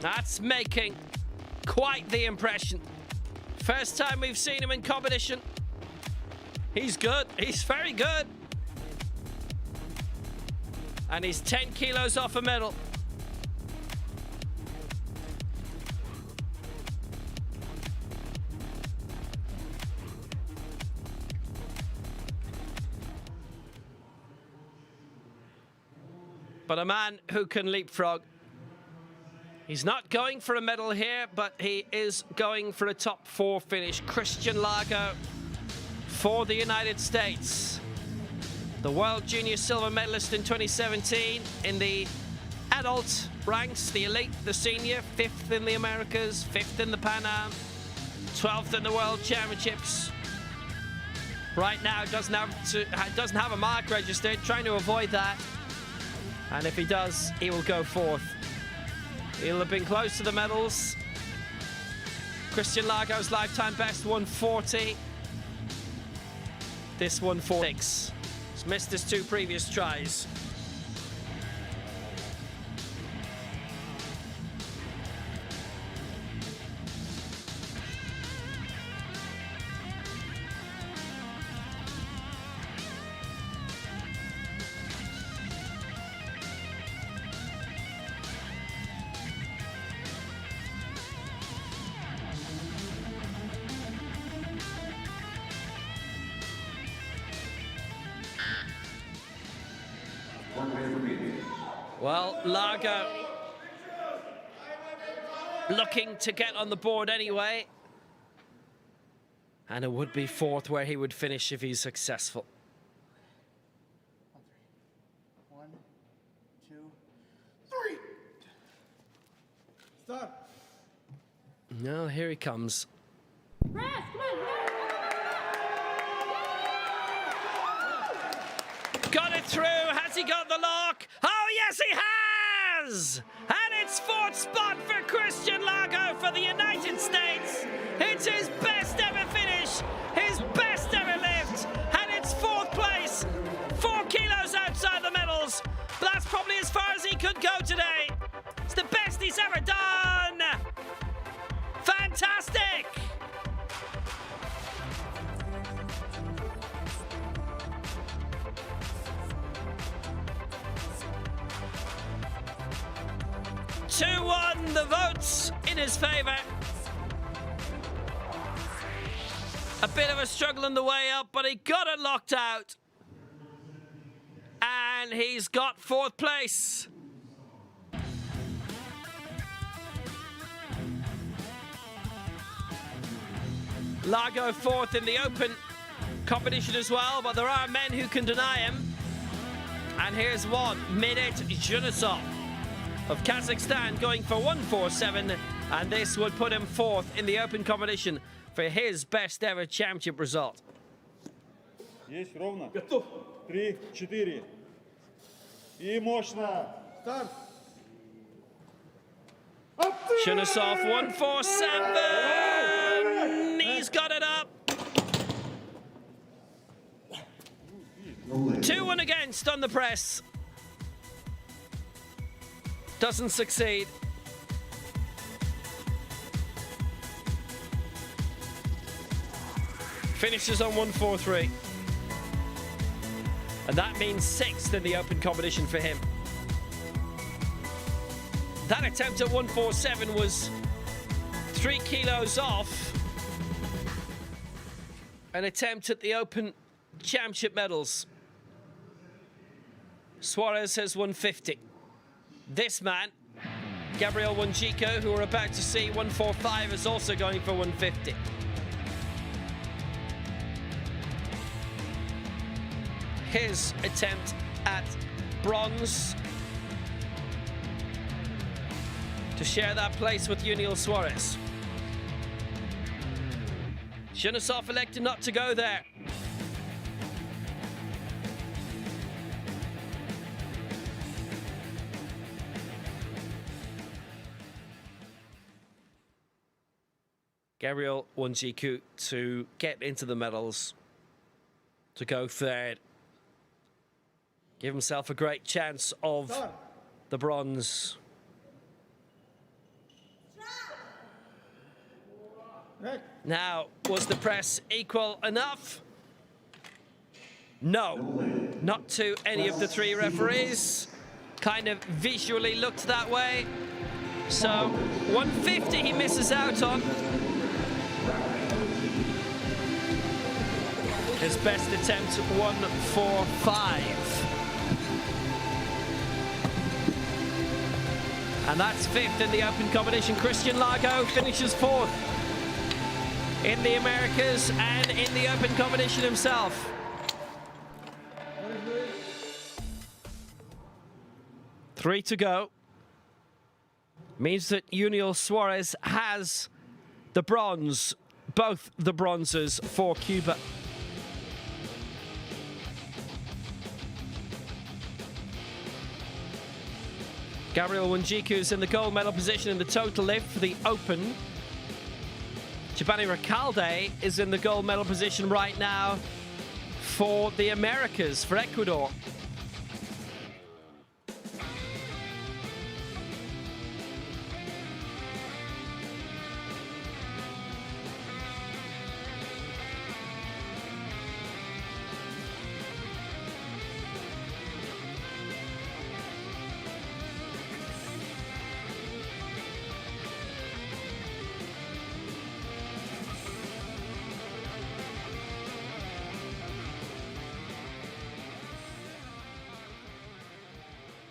That's making quite the impression. First time we've seen him in competition. He's good. He's very good. And he's 10 kilos off a medal. But a man who can leapfrog. He's not going for a medal here, but he is going for a top 4 finish. Christian Lago for the United States. The World Junior Silver Medalist in 2017 in the adult ranks, the elite, the senior, 5th in the Americas, 5th in the Pan Am, 12th in the World Championships. Right now doesn't have a mark registered, trying to avoid that. And if he does, he will go 4th. He'll have been close to the medals. Christian Lago's lifetime best, 140. This 146. He's missed his 2 previous tries. Well, Lago looking to get on the board anyway. And it would be 4th where he would finish if he's successful. 1, 2, 3. Start. No, here he comes. Rest, come on, rest. Got it through. Has he got the lock? Oh, yes, he has! And it's 4th spot for Christian Lago for the United States. It's his best ever finish, his best ever lift, and it's 4th place. 4 kilos outside the medals. But that's probably as far as he could go today. It's the best he's ever done. Fantastic! Two-one, the votes in his favour. A bit of a struggle on the way up, but he got it locked out. And he's got 4th place. Lago 4th in the open competition as well, but there are men who can deny him. And here's one, Medet Junisov of Kazakhstan going for 147, and this would put him 4th in the open competition for his best ever championship result. Есть ровно. Готов. 3, 4. И мощно. Start. Junisov 147. He's got it up. 2-1 against on the press. Doesn't succeed. Finishes on 143. And that means 6th in the open competition for him. That attempt at 147 was 3 kilos off an attempt at the open championship medals. Suarez has 150. This man, Gabriel Wanjico, who we're about to see, 145, is also going for 150. His attempt at bronze to share that place with Yuniel Suarez. Junisov elected not to go there. Gabriel Wanjiku to get into the medals, to go third. Give himself a great chance of the bronze. Now, was the press equal enough? No, not to any of the three referees. Kind of visually looked that way. So 150 he misses out on. His best attempt, 145. And that's fifth in the open competition. Christian Largo finishes fourth in the Americas and in the open competition himself. Three to go. Means that Junior Suarez has the bronze, both the bronzes for Cuba. Gabriel Wanjiku is in the gold medal position in the total lift for the open. Chibani Recalde is in the gold medal position right now for the Americas, for Ecuador.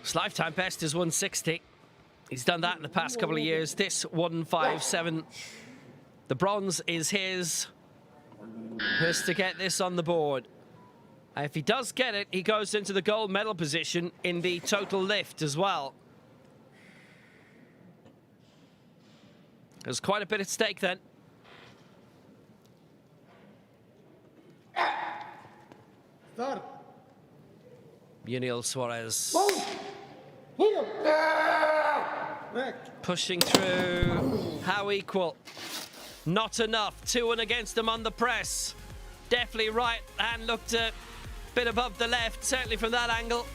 His lifetime best is 160. He's done that in the past couple of years. This 157. The bronze is his. Has to get this on the board. If he does get it, he goes into the gold medal position in the total lift as well. There's quite a bit at stake then. Junior Suarez pushing through. How equal? Not enough. 2-1 against him on the press. Definitely right hand looked a bit above the left, certainly from that angle.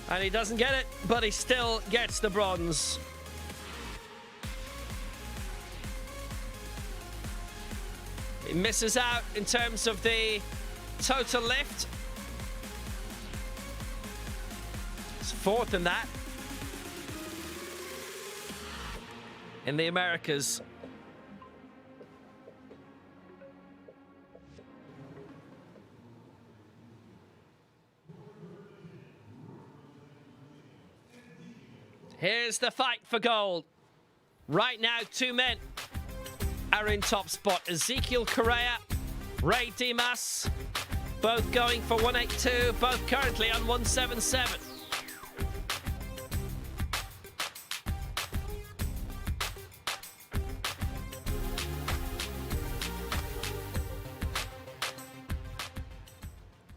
And he doesn't get it, but he still gets the bronze. He misses out in terms of the total lift. It's fourth in that. In the Americas. Here's the fight for gold. Right now, two men are in top spot. Ezekiel Correa, Ray Dimas, both going for 182, both currently on 177.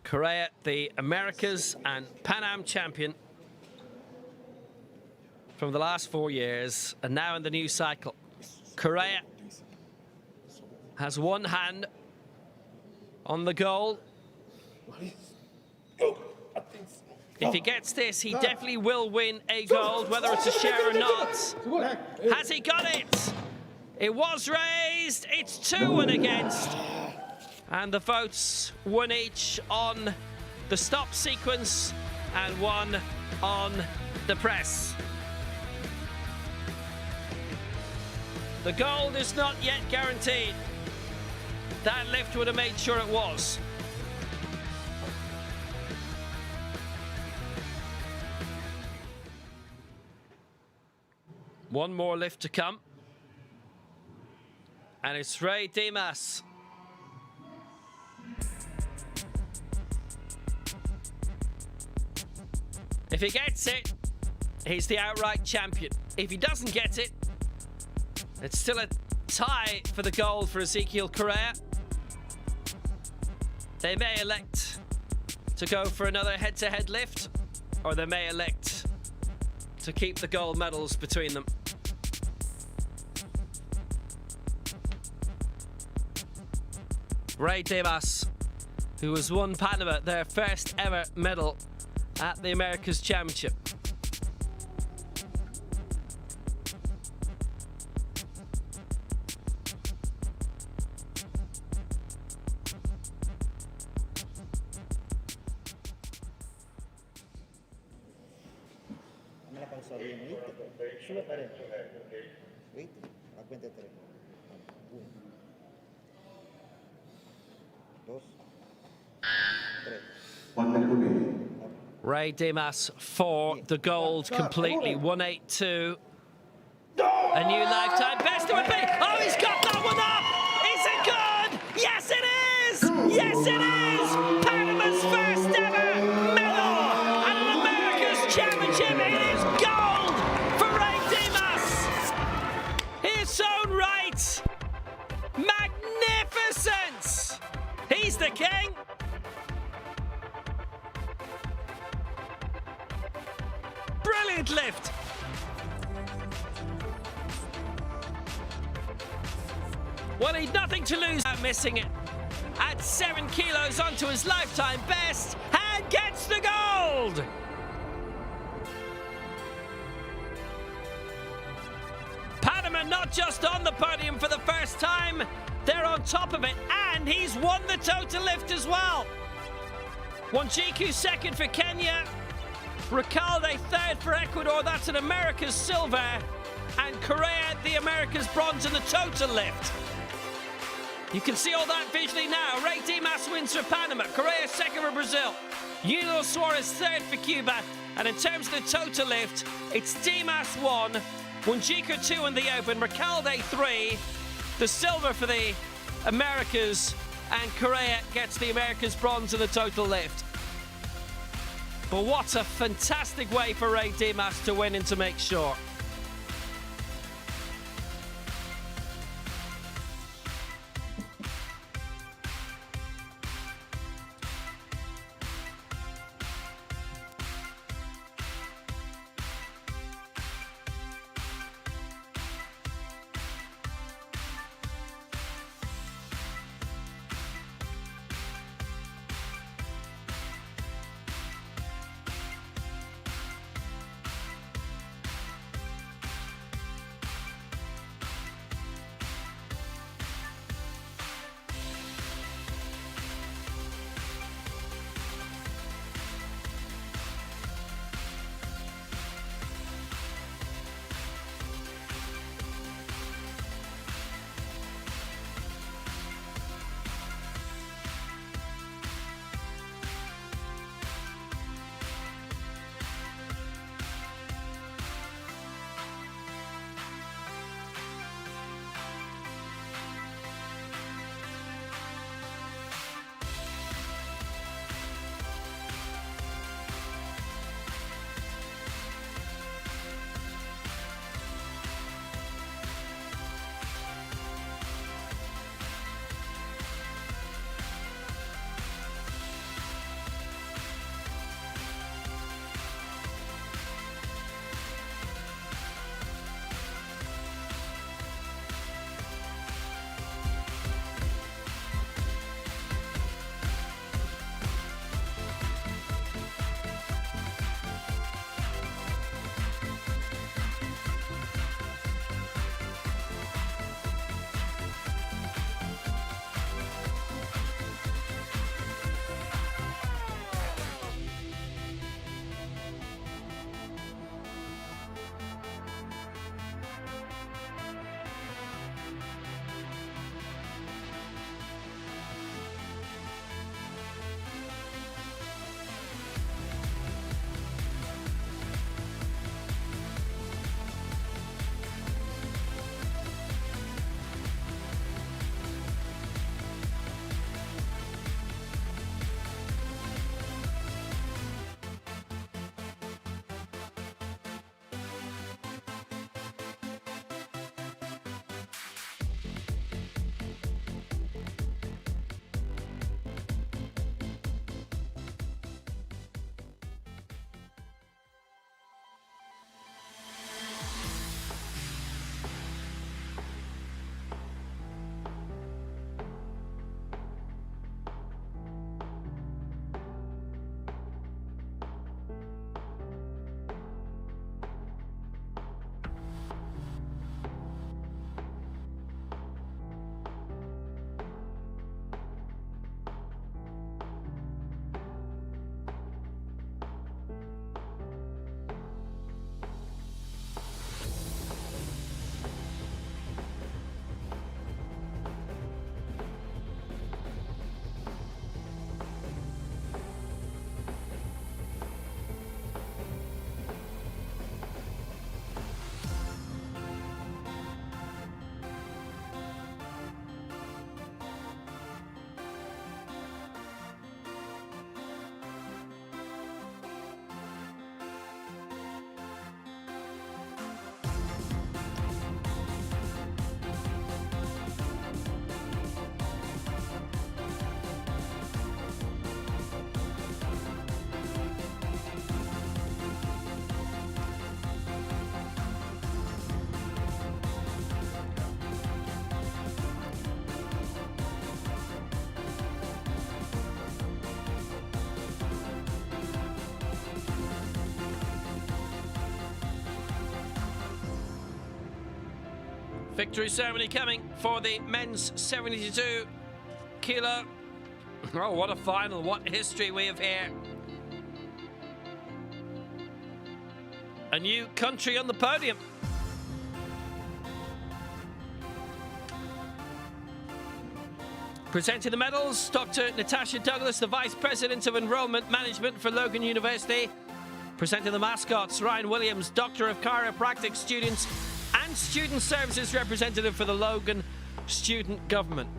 Correa, the Americas and Pan Am champion from the last 4 years, and now in the new cycle. Correa has one hand on the goal. If he gets this, he definitely will win a gold, whether it's a share or not. Has he got it? It was raised. It's 2-1 against. And the votes, one each on the stop sequence and one on the press. The gold is not yet guaranteed. That lift would have made sure it was. One more lift to come. And it's Ray Dimas. If he gets it, he's the outright champion. If he doesn't get it, it's still a tie for the gold for Ezekiel Correa. They may elect to go for another head-to-head lift, or they may elect to keep the gold medals between them. Ray Dimas, who has won Panama their first ever medal at the Americas Championship. Dame la pausa bien, ¿viste? Sube pared. ¿Viste? A cuenta de 3. 1, 2, 3. 1 minute remaining. Ray Dimas for the gold completely. 182. A new lifetime best it would be. Oh, he's got that one up. Is it good? Yes, it is. Yes, it is. Panama's first ever medal at an America's Championship. It is gold for Ray Dimas. His own right. Magnificent. He's the king. Brilliant lift. Well, he'd nothing to lose without missing it. Adds 7 kilos onto his lifetime best and gets the gold. Panama not just on the podium for the first time, they're on top of it, and he's won the total lift as well. Wanjiku second for Kenya. Recalde third for Ecuador, that's an America's silver, and Correa the America's bronze in the total lift. You can see all that visually now. Ray Dimas wins for Panama, Correa second for Brazil, Junio Suarez third for Cuba, and in terms of the total lift, it's Dimas 1, Wanjiku 2 in the open, Recalde 3, the silver for the Americas, and Correa gets the America's bronze in the total lift. But what a fantastic way for Ray Dimas to win and to make sure. Victory ceremony coming for the men's 72 kilo. Oh, what a final. What history we have here. A new country on the podium. Presenting the medals, Dr. Natasha Douglas, the Vice President of Enrollment Management for Logan University. Presenting the mascots, Ryan Williams, Doctor of Chiropractic Students and Student Services Representative for the Logan Student Government.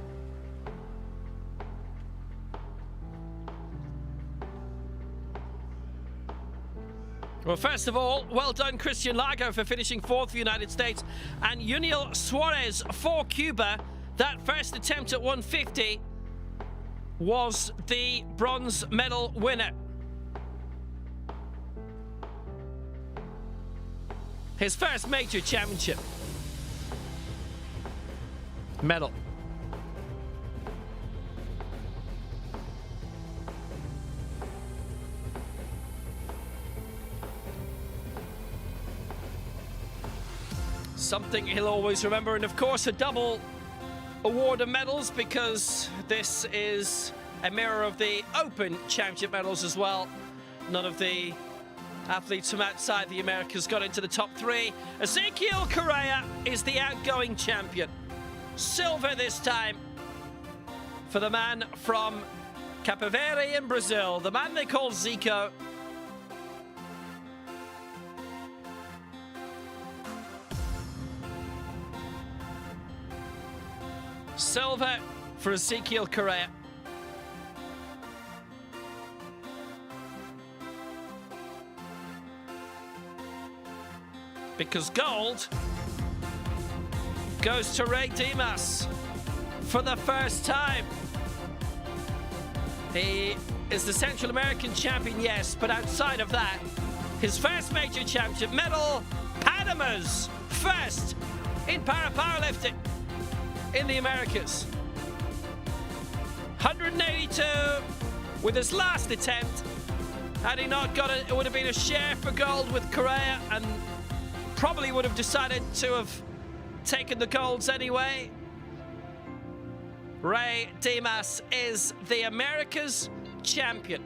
Well, first of all, well done Christian Lago for finishing 4th for the United States, and Yuniel Suarez for Cuba. That first attempt at 150 was the bronze medal winner. His first major championship medal. Something he'll always remember, and of course a double award of medals, because this is a mirror of the Open Championship medals as well. None of the athletes from outside the Americas got into the top 3. Ezequiel Correa is the outgoing champion. Silver this time for the man from Cape Verde in Brazil, the man they call Zico. Silver for Ezequiel Correa. Because gold goes to Ray Dimas for the first time. He is the Central American champion, yes, but outside of that, his first major championship medal, Panama's first in Powerlifting in the Americas. 182 with his last attempt. Had he not got it, it would have been a share for gold with Correa, and probably would have decided to have taken the golds anyway. Ray Dimas is the America's champion.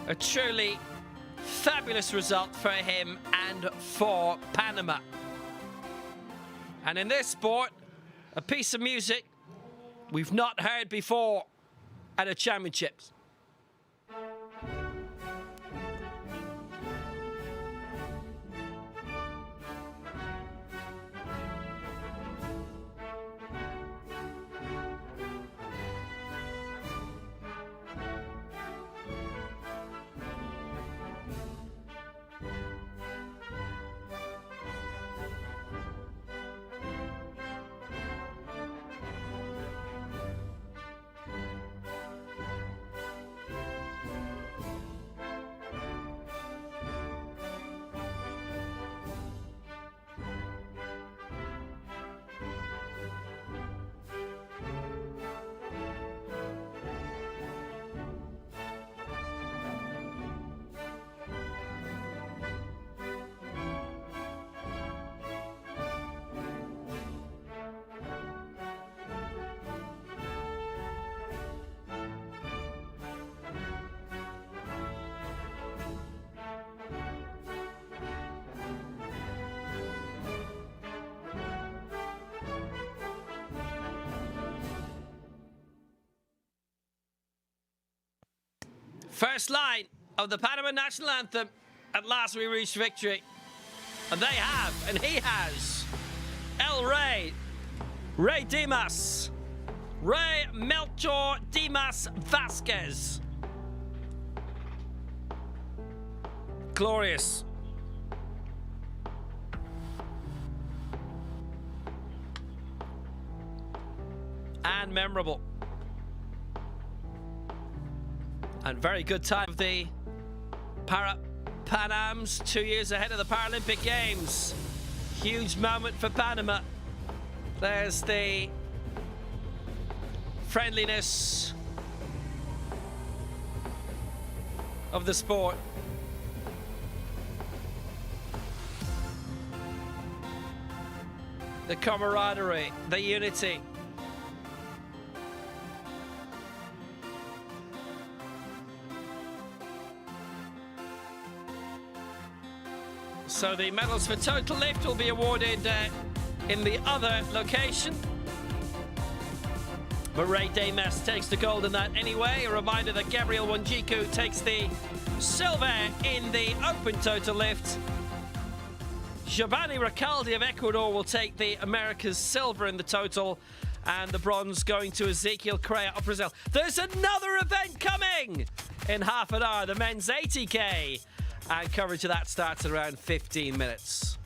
A truly fabulous result for him and for Panama. And in this sport, a piece of music we've not heard before at a championships. First line of the Panama national anthem. At last we reached victory. And they have, and he has. El Rey, Ray Dimas, Ray Melchor Dimas Vasquez. Glorious. And memorable. And very good time of the Panams, 2 years ahead of the Paralympic Games. Huge moment for Panama. There's the friendliness of the sport. The camaraderie, the unity. So the medals for total lift will be awarded in the other location. But Ray Damas takes the gold in that anyway. A reminder that Gabriel Wanjiku takes the silver in the open total lift. Giovanni Ricaldi of Ecuador will take the America's silver in the total, and the bronze going to Ezekiel Correa of Brazil. There's another event coming in half an hour, the men's 80K, and coverage of that starts at around 15 minutes.